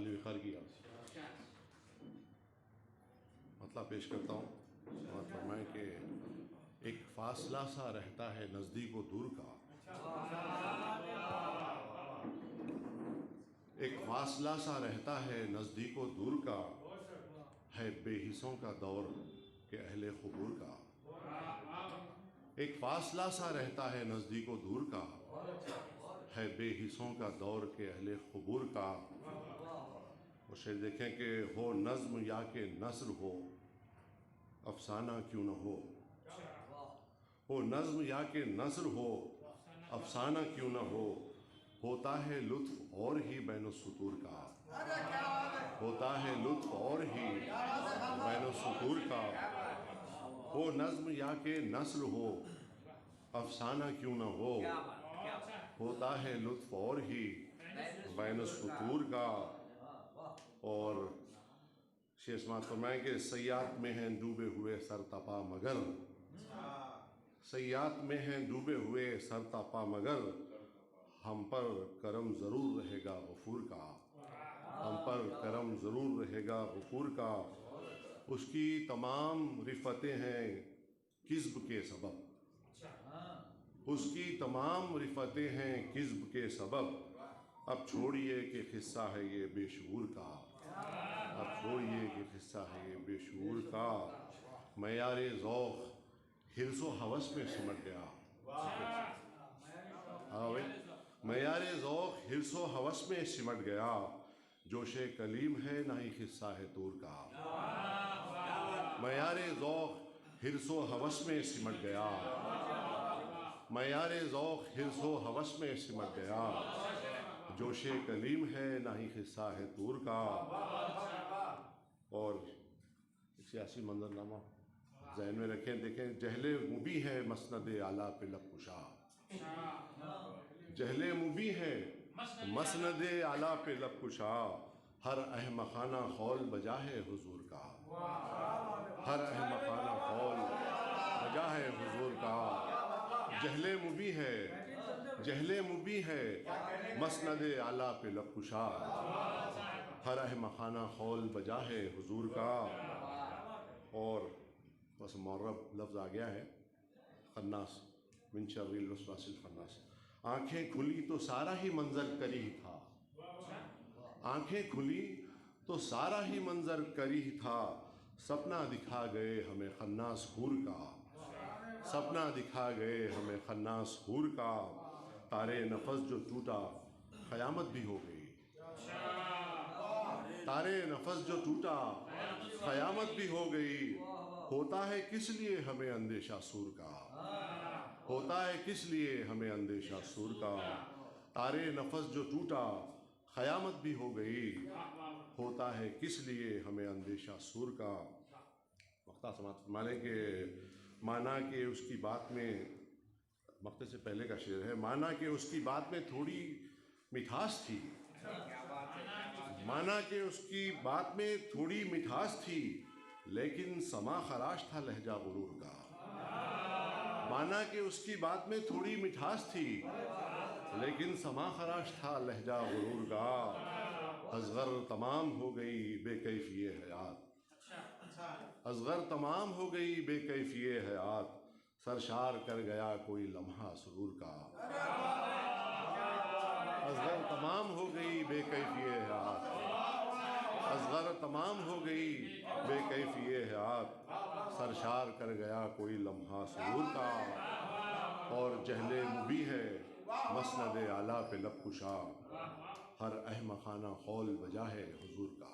تعلیم خیر کیا مطلب پیش کرتا ہوں. فرمائیں کہ ایک فاصلہ سا رہتا ہے نزدیک و دور کا، ایک فاصلہ سا رہتا ہے نزدیک و دور کا، ہے بے حصوں کا دور کہ اہل قبور کا. ایک فاصلہ سا رہتا ہے نزدیک و دور کا، ہے بے حصوں کا دور کہ اہل قبور کا. وہ شعر دیکھیں کہ ہو نظم یا کہ نثر ہو، افسانہ کیوں نہ ہو نظم یا کہ نثر ہو، افسانہ کیوں نہ ہوتا ہے لطف اور ہی بین السطور کا، ہوتا ہے لطف اور ہی بین السطور کا. ہو نظم یا کہ نثر ہو، افسانہ کیوں نہ ہوتا ہے لطف اور ہی بین السطور کا. اور شیخ سماعت فرمائیں کہ سیاحت میں ہیں ڈوبے ہوئے سر تپا مگر، سیاحت میں ہیں ڈوبے ہوئے سر تپا مگر، ہم پر کرم ضرور رہے گا غفور کا، ہم پر کرم ضرور رہے گا غفور کا. اس کی تمام رفتیں ہیں کذب کے سبب، اس کی تمام رفتیں ہیں کذب کے سبب. اب چھوڑیے کہ قصہ ہے یہ بے شعور کا، اب چھوڑیے کہ قصہ ہے یہ بے شعور کا. معیار ذوق حرص و ہوس میں سمٹ گیا، معیار ذوق حرص و ہوس میں سمٹ گیا، جوش کلیم ہے نہ ہی قصہ ہے طور کا. معیار ذوق حرص و ہوس میں سمٹ گیا، معیار ذوق حرص و ہوس میں سمٹ گیا، جوش کلیم ہے نہ ہی قصہ ہے طور کا. اور سیاسی منظرنامہ ذہن میں رکھیں، دیکھیں جہل مبی ہے مسند اعلیٰ پہ لب کشا، جہل مبی ہے مسند اعلیٰ پہ لب کشا، ہر احمقانہ قول بجا ہے حضور کا، ہر احمقانہ قول بجا ہے حضور کا. جہل مبی ہے، جہل مبی ہے مسند اعلیٰ پہ لب کشا، ہر احمقانہ قول بجا ہے حضور کا. اور بس معرب لفظ آ گیا ہے، خناس من شر الوسواس الخناس. آنکھیں کھلی تو سارا ہی منظر کری تھا، آنکھیں کھلی تو سارا ہی منظر کری تھا، سپنا دکھا گئے ہمیں خناس حور کا، سپنا دکھا گئے ہمیں خناس حور کا. تارے نفس جو ٹوٹا قیامت بھی ہو گئی، تارے نفس جو ٹوٹا قیامت بھی ہو گئی. ہوتا ہے کس لیے ہمیں اندیشہ سور کا، ہوتا ہے کس لیے ہمیں اندیشہ سور کا. تارے نفس جو ٹوٹا قیامت بھی ہو گئی، ہوتا ہے کس لیے ہمیں اندیشہ سور کا. وقتہ سماعت فرمانے کے مانا کہ اس کی بات میں، وقت سے پہلے کا شعر ہے، مانا کہ اس کی بات میں تھوڑی مٹھاس تھی، مانا کہ اس کی بات میں تھوڑی مٹھاس تھی، لیکن سما خراش تھا لہجہ غرور کا. مانا کہ اس کی بات میں تھوڑی مٹھاس تھی، لیکن سما خراش تھا لہجہ غرور کا. اصغر تمام ہو گئی بے کیف یہ حیات، اصغر تمام ہو گئی بے کیف یہ حیات، سرشار کر گیا کوئی لمحہ سرور کا. اصغر تمام ہو گئی بے کیف یہ حیات، اصغر تمام ہو گئی بے کیف یہ حیات، سرشار کر گیا کوئی لمحہ سرور کا. اور جہل مبی ہے مسند اعلیٰ پہ لب کشا، ہر احمقانہ قول بجا ہے حضور کا.